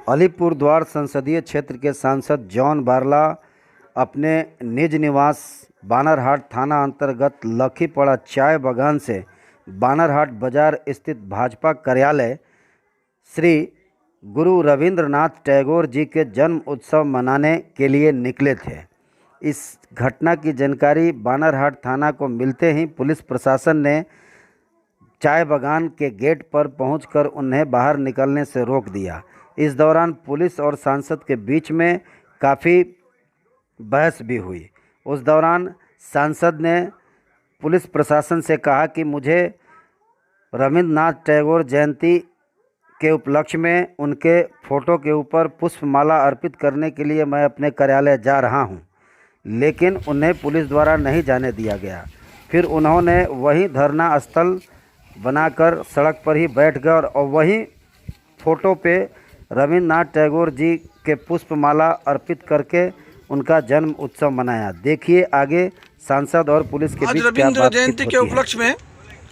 अलीपुरद्वार संसदीय क्षेत्र के सांसद जॉन बारला अपने निज निवास बानरहाट थाना अंतर्गत लखीपड़ा चाय बागान से बानरहाट बाजार स्थित भाजपा कार्यालय श्री गुरु रविंद्रनाथ टैगोर जी के जन्म उत्सव मनाने के लिए निकले थे। इस घटना की जानकारी बानरहाट थाना को मिलते ही पुलिस प्रशासन ने चाय बागान के गेट पर पहुंचकर उन्हें बाहर निकलने से रोक दिया। इस दौरान पुलिस और सांसद के बीच में काफ़ी बहस भी हुई। उस दौरान सांसद ने पुलिस प्रशासन से कहा कि मुझे रविंद्रनाथ टैगोर जयंती के उपलक्ष्य में उनके फ़ोटो के ऊपर पुष्पमाला अर्पित करने के लिए मैं अपने कार्यालय जा रहा हूं, लेकिन उन्हें पुलिस द्वारा नहीं जाने दिया गया। फिर उन्होंने वहीं धरना स्थल बनाकर सड़क पर ही बैठ गए और वहीं फ़ोटो पे रविंद्रनाथ टैगोर जी के पुष्पमाला अर्पित करके उनका जन्म उत्सव मनाया। देखिए आगे सांसद और पुलिस के बीच क्या बातचीत होती है। रविंद्र जयंती के उपलक्ष्य में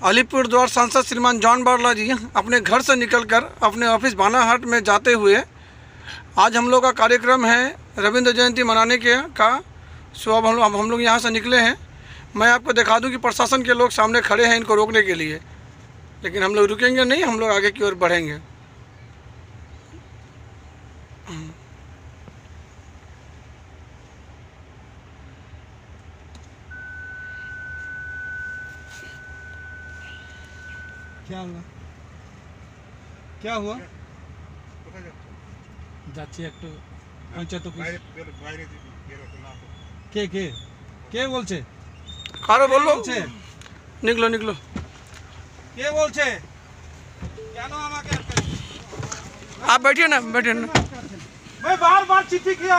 अलीपुरद्वार सांसद श्रीमान जॉन बारला जी अपने घर से निकलकर अपने ऑफिस बानाहाट में जाते हुए आज हम लोग का कार्यक्रम है रविंद्र जयंती मनाने का। सो अब हम लोग यहाँ से निकले हैं। मैं आपको दिखा दूं कि प्रशासन के लोग सामने खड़े हैं इनको रोकने के लिए, लेकिन हम लोग रुकेंगे नहीं, हम लोग आगे की ओर बढ़ेंगे। क्या हुआ যাচ্ছি একটু পঞ্চায়েত অফিস কে কে কে বলছে কারো বললো নিকলো নিকলো কে বলছে কেন আমাকে आप बैठिए ना मैं बार बार चिट्ठी किया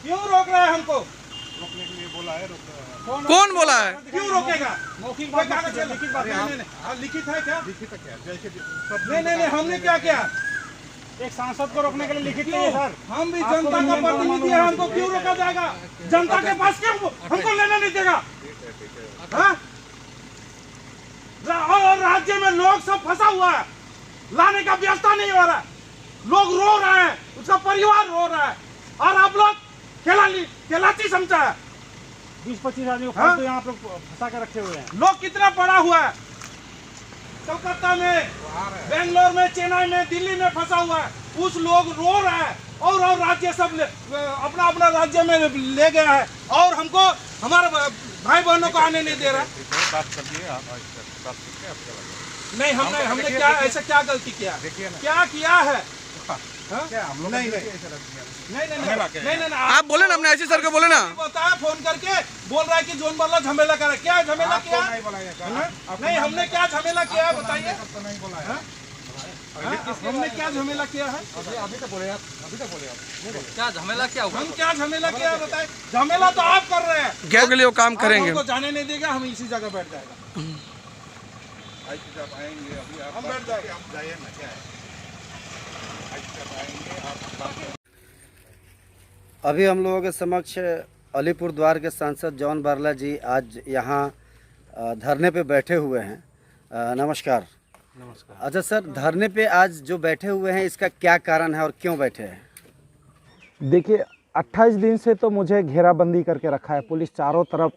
क्यों रोक रहे हैं हमको रोकने के लिए बोला है। कौन बोला है? क्यों रोकेगा? मौखिक बात कागज है, लिखित बात नहीं। लिखित है क्या? लिखित है क्या? जैसे नहीं हमने क्या किया? एक सांसद को रोकने के लिए लिखित नहीं है सर। हम भी जनता का प्रतिनिधि है, हमको क्यों रोका जाएगा? जनता के पास क्यों हमको लेने नहीं देगा? और राज्य में लोग सब फंसा हुआ है, लाने का व्यवस्था नहीं हो रहा है, लोग रो रहे हैं, उसका परिवार रो रहा है, और आप लोग केलाची समझा है। 20-25 आदमी को तो यहाँ पर फंसा के रखे हुए हैं। लोग कितना पड़ा हुआ है, कलकत्ता में, बेंगलोर में, चेन्नई में, दिल्ली में फंसा हुआ है। उस लोग रो रहा है और राज्य सब अपना अपना राज्य में ले गया है और हमको हमारे भाई बहनों को आने नहीं दे रहा है। नहीं हमने क्या ऐसा क्या गलती किया? क्या किया है? नहीं आप बोले ना, हमने ऐसे सर को बोले ना, बताया फोन करके बोल रहा है कि जोन बारला झमेला कर रहा है। क्या झमेला किया? नहीं हमने क्या झमेला किया है बताइए। हमने क्या झमेला किया है? अभी तो बोले आप क्या झमेला क्या हम क्या झमेला किया है बताइए। झमेला तो आप कर रहे हैं, गैर के लिए वो काम करेंगे। हमको जाने नहीं देगा, हम इसी जगह बैठ जाएगा। हम बैठ जाएंगे, आप जाइए ना। क्या है अभी हम लोगों के समक्ष अलीपुरद्वार के सांसद जॉन बारला जी आज यहाँ धरने पे बैठे हुए हैं। नमस्कार। नमस्कार। अच्छा सर, धरने पे आज जो बैठे हुए हैं इसका क्या कारण है और क्यों बैठे हैं? देखिए 28 दिन से तो मुझे घेराबंदी करके रखा है। पुलिस चारों तरफ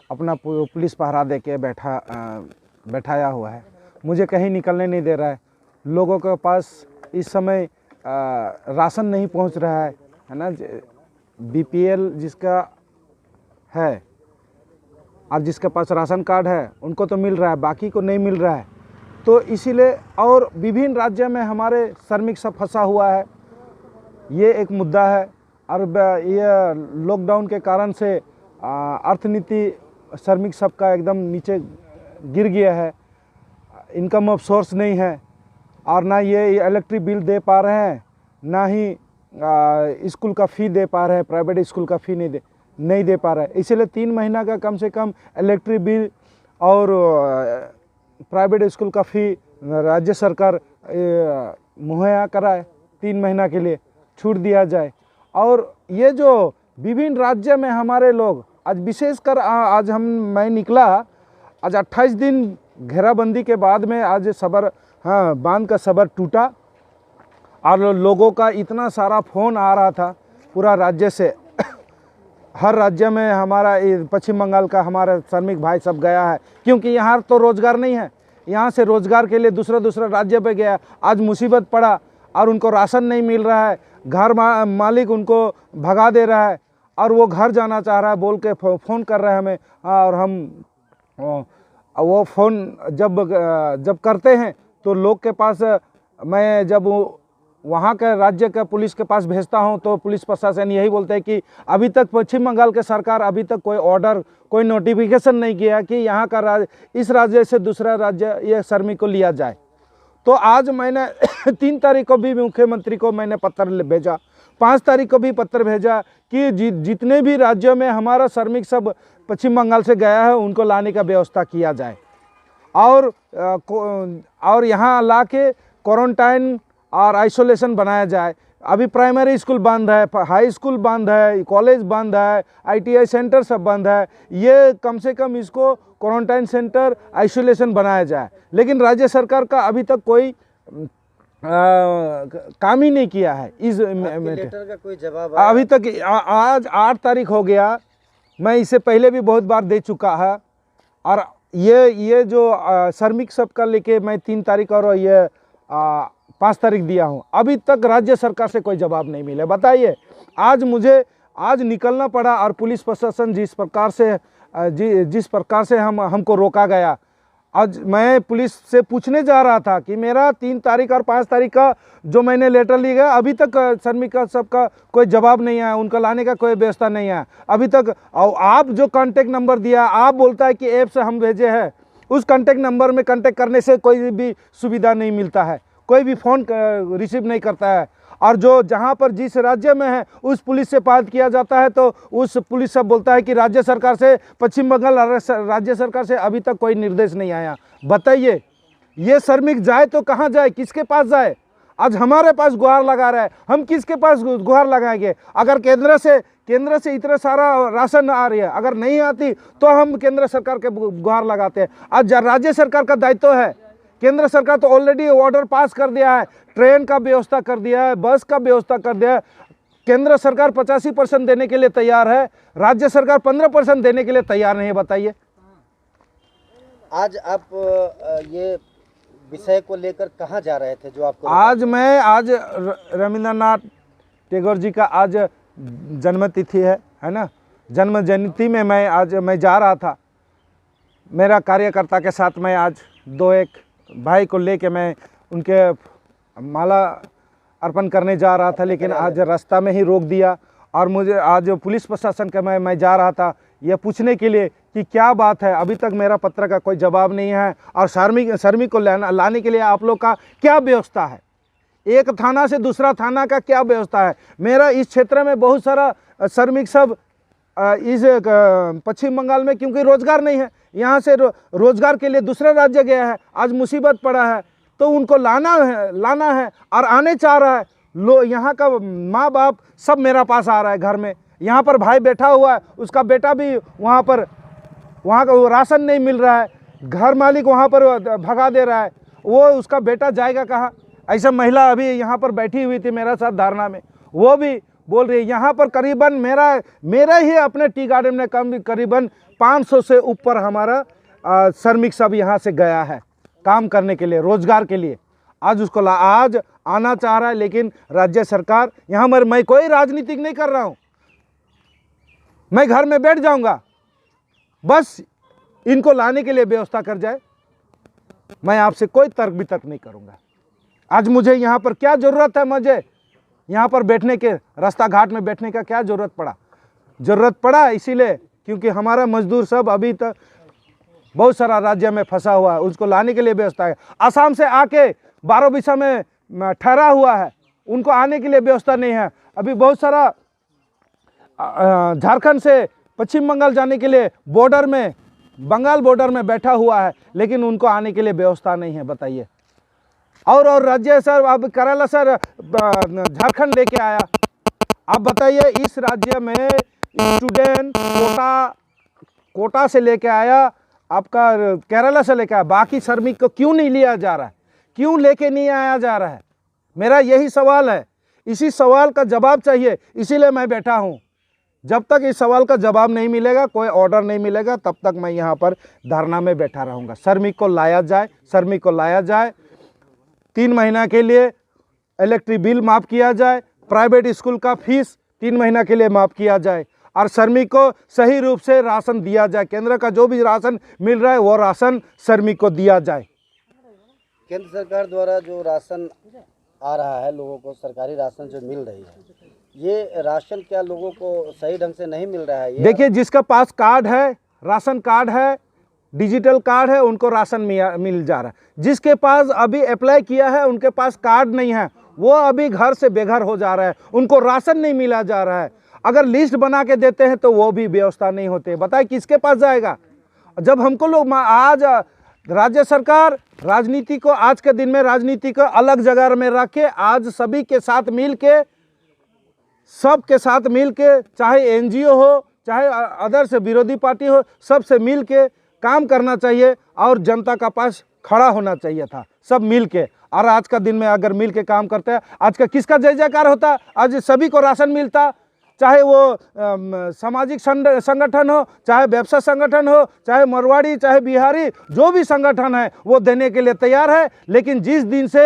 अपना पुलिस पहरा दे के बैठाया हुआ है। मुझे कहीं निकलने नहीं दे रहा है। लोगों के पास इस समय राशन नहीं पहुंच रहा है ना। बीपीएल जिसका है और जिसके पास राशन कार्ड है उनको तो मिल रहा है, बाकी को नहीं मिल रहा है। तो इसीलिए और विभिन्न राज्यों में हमारे श्रमिक सब फंसा हुआ है, ये एक मुद्दा है। और ये लॉकडाउन के कारण से अर्थनीति श्रमिक सब का एकदम नीचे गिर गया है। इनकम ऑफ सोर्स नहीं है और ना ये इलेक्ट्रिक बिल दे पा रहे हैं, ना ही स्कूल का फ़ी दे पा रहे हैं। प्राइवेट स्कूल का फ़ी नहीं दे पा रहे हैं। इसलिए 3 महीना का कम से कम इलेक्ट्रिक बिल और प्राइवेट स्कूल का फ़ी राज्य सरकार मुहैया कराए, 3 महीना के लिए छूट दिया जाए। और ये जो विभिन्न राज्य में हमारे लोग आज विशेषकर आज मैं निकला, आज 28 दिन घेराबंदी के बाद में आज बांध का सबर टूटा और लोगों का इतना सारा फ़ोन आ रहा था पूरा राज्य से। हर राज्य में हमारा पश्चिम बंगाल का हमारा श्रमिक भाई सब गया है, क्योंकि यहाँ तो रोज़गार नहीं है। यहाँ से रोज़गार के लिए दूसरा राज्य पे गया, आज मुसीबत पड़ा और उनको राशन नहीं मिल रहा है, घर मालिक उनको भगा दे रहा है और वो घर जाना चाह रहा है बोल के फ़ोन कर रहा है हमें। और हम वो फ़ोन जब करते हैं तो लोग के पास, मैं जब वहाँ के राज्य के पुलिस के पास भेजता हूँ तो पुलिस प्रशासन यही बोलते हैं कि अभी तक पश्चिम बंगाल के सरकार अभी तक कोई ऑर्डर, कोई नोटिफिकेशन नहीं किया कि यहाँ का इस राज्य से दूसरा राज्य ये श्रमिक को लिया जाए। तो आज मैंने 3 तारीख को भी मुख्यमंत्री को मैंने पत्र भेजा, 5 तारीख को भी पत्र भेजा कि जितने भी राज्यों में हमारा श्रमिक सब पश्चिम बंगाल से गया है उनको लाने का व्यवस्था किया जाए और यहाँ ला के क्वारंटाइन और आइसोलेशन बनाया जाए। अभी प्राइमरी स्कूल बंद है, हाई स्कूल बंद है, कॉलेज बंद है, ITI सेंटर सब बंद है। ये कम से कम इसको क्वारंटाइन सेंटर, आइसोलेशन बनाया जाए। लेकिन राज्य सरकार का अभी तक कोई काम ही नहीं किया है इस लेटर का कोई जवाब अभी तक। आज 8 तारीख हो गया, मैं इससे पहले भी बहुत बार दे चुका है। और ये जो श्रमिक सब का लेके मैं 3 तारीख और ये 5 तारीख दिया हूँ, अभी तक राज्य सरकार से कोई जवाब नहीं मिला। बताइए, आज मुझे निकलना पड़ा और पुलिस प्रशासन जिस प्रकार से हमको रोका गया। आज मैं पुलिस से पूछने जा रहा था कि मेरा 3 तारीख और 5 तारीख का जो मैंने लेटर लिया अभी तक श्रमिक का सबका कोई जवाब नहीं आया, उनका लाने का कोई व्यवस्था नहीं है अभी तक। और आप जो कांटेक्ट नंबर दिया, आप बोलता है कि ऐप से हम भेजे हैं, उस कांटेक्ट नंबर में कांटेक्ट करने से कोई भी सुविधा नहीं मिलता है, कोई भी फ़ोन रिसीव नहीं करता है। और जो जहाँ पर जिस राज्य में है उस पुलिस से बात किया जाता है तो उस पुलिस सब बोलता है कि राज्य सरकार से, पश्चिम बंगाल राज्य सरकार से अभी तक कोई निर्देश नहीं आया। बताइए, ये श्रमिक जाए तो कहाँ जाए, किसके पास जाए? आज हमारे पास गुहार लगा रहा है, हम किसके पास गुहार लगाएंगे? अगर केंद्र से इतना सारा राशन आ रही है, अगर नहीं आती तो हम केंद्र सरकार के गुहार लगाते हैं। आज राज्य सरकार का दायित्व है। केंद्र सरकार तो ऑलरेडी ऑर्डर पास कर दिया है, ट्रेन का व्यवस्था कर दिया है, बस का व्यवस्था कर दिया है। केंद्र सरकार 85% देने के लिए तैयार है, राज्य सरकार 15% देने के लिए तैयार नहीं है। बताइए, आज आप ये विषय को लेकर कहाँ जा रहे थे जो आपको? आज रविंद्रनाथ टैगोर जी का आज जन्मतिथि है ना, जन्म जयंती में मैं जा रहा था। मेरा कार्यकर्ता के साथ मैं आज 2-1 भाई को लेके मैं उनके माला अर्पण करने जा रहा था, लेकिन आज रास्ता में ही रोक दिया। और मुझे आज पुलिस प्रशासन का मैं जा रहा था ये पूछने के लिए कि क्या बात है, अभी तक मेरा पत्र का कोई जवाब नहीं है और श्रमिक को लाने के लिए आप लोग का क्या व्यवस्था है, एक थाना से दूसरा थाना का क्या व्यवस्था है? मेरा इस क्षेत्र में बहुत सारा श्रमिक सब इस पश्चिम बंगाल में, क्योंकि रोज़गार नहीं है, यहाँ से रोज़गार के लिए दूसरा राज्य गया है, आज मुसीबत पड़ा है तो उनको लाना है और आने चाह रहा है। यहाँ का माँ बाप सब मेरा पास आ रहा है घर में। यहाँ पर भाई बैठा हुआ है, उसका बेटा भी वहाँ का राशन नहीं मिल रहा है, घर मालिक वहाँ पर भगा दे रहा है, वो उसका बेटा जाएगा कहाँ? ऐसा महिला अभी यहाँ पर बैठी हुई थी मेरा साथ धारणा में, वो भी बोल रही है। यहाँ पर करीबन मेरा ही अपने टी गार्डन में करीबन 500 से ऊपर हमारा श्रमिक सब यहाँ से गया है काम करने के लिए, रोजगार के लिए। आज उसको आज आना चाह रहा है, लेकिन राज्य सरकार यहाँ मैं कोई राजनीतिक नहीं कर रहा हूँ, मैं घर में बैठ जाऊँगा, बस इनको लाने के लिए व्यवस्था कर जाए। मैं आपसे कोई तर्क वितर्क नहीं करूँगा। आज मुझे यहाँ पर क्या ज़रूरत है, मुझे यहाँ पर बैठने के, रास्ता घाट में बैठने का क्या ज़रूरत पड़ा इसीलिए क्योंकि हमारा मजदूर सब अभी तक बहुत सारा राज्य में फंसा हुआ है, उसको लाने के लिए व्यवस्था है। असम से आके 12 बिसा में ठहरा हुआ है, उनको आने के लिए व्यवस्था नहीं है। अभी बहुत सारा झारखंड से पश्चिम बंगाल जाने के लिए बंगाल बॉर्डर में बैठा हुआ है, लेकिन उनको आने के लिए व्यवस्था नहीं है। बताइए, और राज्य सर, अब केरला सर झारखंड लेके आया। आप बताइए, इस राज्य में स्टूडेंट कोटा से लेके आया, आपका केरला से लेके आया, बाकी श्रमिक को क्यों नहीं लिया जा रहा है? क्यों लेके नहीं आया जा रहा है? मेरा यही सवाल है, इसी सवाल का जवाब चाहिए, इसीलिए मैं बैठा हूँ। जब तक इस सवाल का जवाब नहीं मिलेगा, कोई ऑर्डर नहीं मिलेगा, तब तक मैं यहाँ पर धरना में बैठा रहूँगा। श्रमिक को लाया जाए, श्रमिक को लाया जाए, 3 महीना के लिए इलेक्ट्रिक बिल माफ़ किया जाए, प्राइवेट स्कूल का फीस 3 महीना के लिए माफ़ किया जाए और श्रमिक को सही रूप से राशन दिया जाए। केंद्र का जो भी राशन मिल रहा है वो राशन श्रमिक को दिया जाए। केंद्र सरकार द्वारा जो राशन आ रहा है लोगों को, सरकारी राशन जो मिल रही है, ये राशन क्या लोगों को सही ढंग से नहीं मिल रहा है? देखिए, जिसका पास कार्ड है, राशन कार्ड है, डिजिटल कार्ड है, उनको राशन मिल जा रहा है। जिसके पास अभी अप्लाई किया है, उनके पास कार्ड नहीं है, वो अभी घर से बेघर हो जा रहा है, उनको राशन नहीं मिला जा रहा है। अगर लिस्ट बना के देते हैं तो वो भी व्यवस्था नहीं होते। बताए किसके पास जाएगा? जब हमको लोग आज राज्य सरकार राजनीति को, आज के दिन में राजनीति को अलग जगह में रख के आज सभी के साथ मिल के, सबके साथ मिल के, चाहे एनजीओ हो, चाहे अदर से विरोधी पार्टी हो, सबसे मिल के काम करना चाहिए और जनता का पास खड़ा होना चाहिए था, सब मिल के। और आज का दिन में अगर मिल के काम करते हैं, आज का किसका जय जयकार होता? आज सभी को राशन मिलता, चाहे वो सामाजिक संगठन हो, चाहे व्यवसाय संगठन हो, चाहे मारवाड़ी, चाहे बिहारी, जो भी संगठन है वो देने के लिए तैयार है। लेकिन जिस दिन से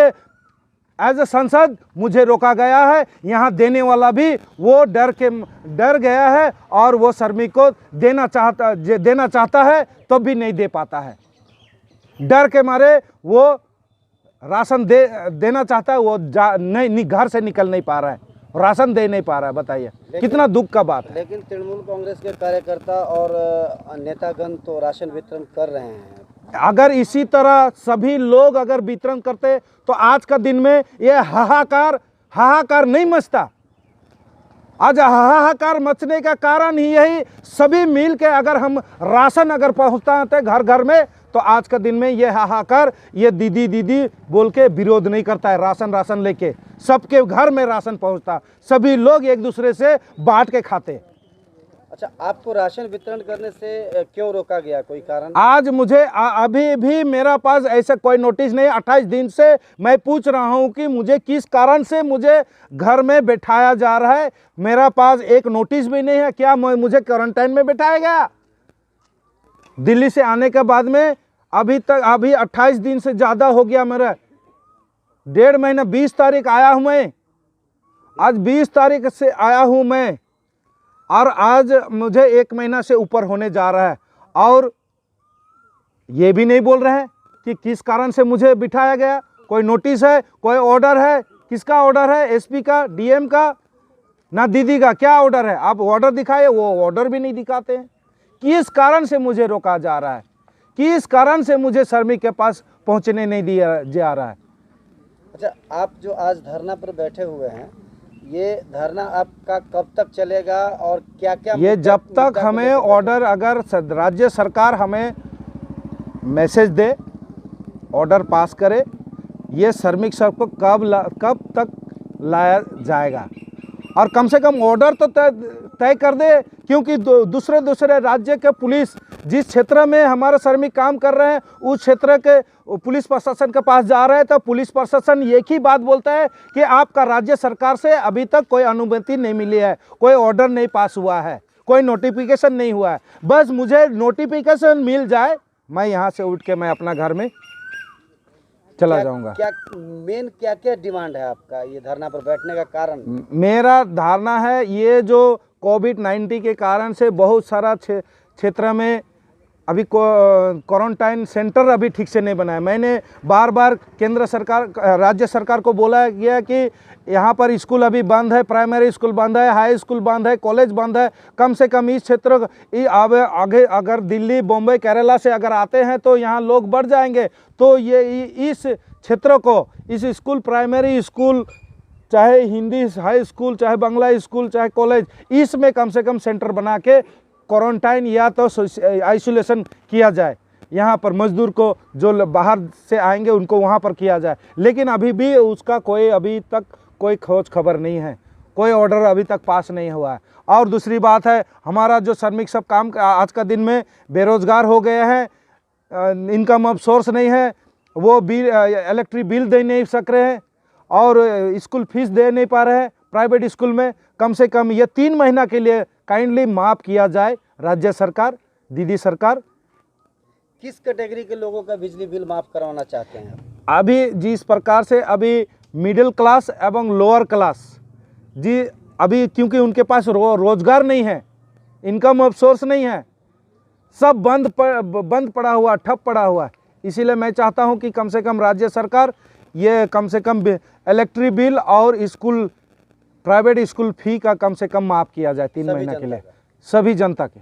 एज ए सांसद मुझे रोका गया है, यहाँ देने वाला भी वो डर गया है और वो श्रमिक को देना चाहता है तो भी नहीं दे पाता है। डर के मारे वो राशन देना चाहता है, वो नहीं घर से निकल नहीं पा रहा है, राशन दे नहीं पा रहा है। बताइए कितना दुख का बात है। लेकिन तृणमूल कांग्रेस के कार्यकर्ता और नेतागण तो राशन वितरण कर रहे हैं। अगर इसी तरह सभी लोग अगर वितरण करते तो आज का दिन में ये हाहाकार नहीं मचता। आज हाहाकार मचने का कारण ही यही, सभी मिल के अगर हम राशन अगर पहुंचाते घर घर में तो आज का दिन में ये हाहाकार, ये दीदी दीदी बोल के विरोध नहीं करता है। राशन लेके सबके घर में राशन पहुंचता, सभी लोग एक दूसरे से बांट के खाते। अच्छा, आपको राशन वितरण करने से क्यों रोका गया, कोई कारण? आज मुझे अभी भी मेरा पास ऐसा कोई नोटिस नहीं। 28 दिन से मैं पूछ रहा हूं कि मुझे किस कारण से मुझे घर में बैठाया जा रहा है। मेरा पास एक नोटिस भी नहीं है। क्या मुझे क्वारंटाइन में बैठाया गया? दिल्ली से आने के बाद में अभी 28 दिन से ज़्यादा हो गया मेरा, 1.5 महीना। 20 तारीख आया हूँ मैं, आज 20 तारीख से आया हूँ मैं और आज मुझे 1 महीना से ऊपर होने जा रहा है और ये भी नहीं बोल रहे हैं कि किस कारण से मुझे बिठाया गया। कोई नोटिस है, कोई ऑर्डर है? किसका ऑर्डर है? एसपी का, डीएम का, ना दीदी का? क्या ऑर्डर है? आप ऑर्डर दिखाए, वो ऑर्डर भी नहीं दिखाते हैं। किस कारण से मुझे रोका जा रहा है? किस कारण से मुझे श्रमिक के पास पहुंचने नहीं दिया जा रहा है? अच्छा, आप जो आज धरना पर बैठे हुए हैं, ये धरना आपका कब तक चलेगा और क्या क्या? ये जब तक हमें ऑर्डर, अगर राज्य सरकार हमें मैसेज दे, ऑर्डर पास करे, ये श्रमिक सबको कब तक लाया जाएगा और कम से कम ऑर्डर तो तय कर दे। क्योंकि दूसरे राज्य के पुलिस जिस क्षेत्र में हमारे श्रमिक काम कर रहे हैं, उस क्षेत्र के पुलिस प्रशासन के पास जा रहे हैं तो पुलिस प्रशासन एक ही बात बोलता है कि आपका राज्य सरकार से अभी तक कोई अनुमति नहीं मिली है, कोई ऑर्डर नहीं पास हुआ है, कोई नोटिफिकेशन नहीं हुआ है। बस मुझे नोटिफिकेशन मिल जाए, मैं यहाँ से उठ के मैं अपना घर में चला जाऊंगा। क्या डिमांड है आपका ये धरना पर बैठने का कारण? मेरा धारणा है ये जो कोविड-19 के कारण से बहुत सारा क्षेत्र में अभी क्वारंटाइन सेंटर अभी ठीक से नहीं बनाया। मैंने बार बार केंद्र सरकार, राज्य सरकार को बोला गया कि यहाँ पर स्कूल अभी बंद है, प्राइमरी स्कूल बंद है, हाई स्कूल बंद है, कॉलेज बंद है। कम से कम इस क्षेत्र आगे अगर दिल्ली, बॉम्बे, केरला से अगर आते हैं तो यहाँ लोग बढ़ जाएंगे। तो ये इस क्षेत्र को, इस स्कूल, प्राइमरी स्कूल, चाहे हिंदी हाई स्कूल, चाहे बांग्ला स्कूल, चाहे कॉलेज, इसमें कम से कम सेंटर बना के क्वारंटाइन या तो आइसोलेशन किया जाए। यहाँ पर मजदूर को जो बाहर से आएंगे उनको वहाँ पर किया जाए। लेकिन अभी भी उसका अभी तक कोई खोज खबर नहीं है, कोई ऑर्डर अभी तक पास नहीं हुआ है। और दूसरी बात है, हमारा जो श्रमिक सब काम आज का दिन में बेरोजगार हो गए हैं, इनकम अब सोर्स नहीं है, वो बिल, इलेक्ट्रिक बिल दे नहीं सक रहे हैं और स्कूल फीस दे नहीं पा रहे हैं प्राइवेट स्कूल में, कम से कम ये 3 महीना के लिए काइंडली माफ़ किया जाए राज्य सरकार, दीदी सरकार। किस कैटेगरी के लोगों का बिजली बिल माफ़ करवाना चाहते हैं? अभी जिस प्रकार से अभी मिडिल क्लास एवं लोअर क्लास जी, अभी क्योंकि उनके पास रोजगार नहीं है, इनकम ऑफ सोर्स नहीं है, सब बंद पड़ा हुआ, ठप पड़ा हुआ है। इसीलिए मैं चाहता हूं कि कम से कम राज्य सरकार ये कम से कम इलेक्ट्रिक बिल और स्कूल प्राइवेट स्कूल फी का कम से कम माफ़ किया जाए 3 महीने के लिए सभी जनता के।